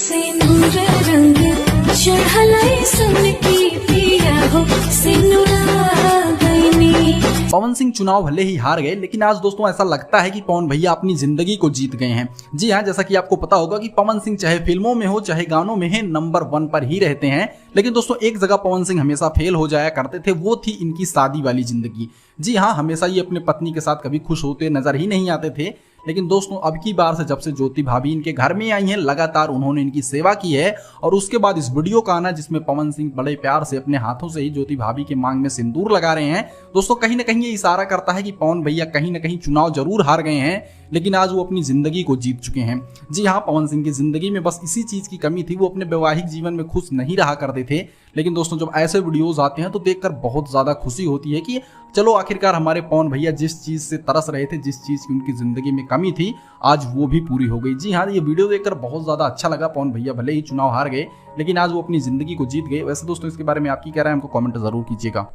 सिंदूर रंग चढ़लाई सन की पिया हो सिंदूरा गईनी। पवन सिंह चुनाव भले ही हार गए, लेकिन आज दोस्तों ऐसा लगता है कि पवन भैया अपनी जिंदगी को जीत गए हैं। जी हाँ, जैसा कि आपको पता होगा कि पवन सिंह चाहे फिल्मों में हो चाहे गानों में है, नंबर 1 पर ही रहते हैं। लेकिन दोस्तों एक जगह पवन सिंह हमेशा फेल हो जाया करते थे, वो थी इनकी शादी वाली जिंदगी। जी हाँ, हमेशा ये अपने पत्नी के साथ कभी खुश होते नजर ही नहीं आते थे। लेकिन दोस्तों अब की बार से जब से ज्योति भाभी इनके घर में आई हैं, लगातार उन्होंने इनकी सेवा की है। और उसके बाद इस वीडियो का आना जिसमें पवन सिंह बड़े प्यार से अपने हाथों से ही ज्योति भाभी के मांग में सिंदूर लगा रहे हैं, दोस्तों कहीं ना कहीं ये इशारा करता है कि पवन भैया कहीं ना कहीं चुनाव जरूर हार गए हैं, लेकिन आज वो अपनी जिंदगी को जीत चुके हैं। जी हाँ, पवन सिंह की जिंदगी में बस इसी चीज की कमी थी, वो अपने वैवाहिक जीवन में खुश नहीं रहा करते थे। लेकिन दोस्तों जब ऐसे वीडियोस आते हैं तो देखकर बहुत ज्यादा खुशी होती है कि चलो आखिरकार हमारे पवन भैया जिस चीज से तरस रहे थे, जिस चीज की उनकी जिंदगी में कमी थी, आज वो भी पूरी हो गई। जी हाँ, ये वीडियो देखकर बहुत ज्यादा अच्छा लगा। पवन भैया भले ही चुनाव हार गए, लेकिन आज वो अपनी जिंदगी को जीत गए। वैसे दोस्तों इसके बारे में आपकी क्या राय है, हमको कमेंट जरूर कीजिएगा।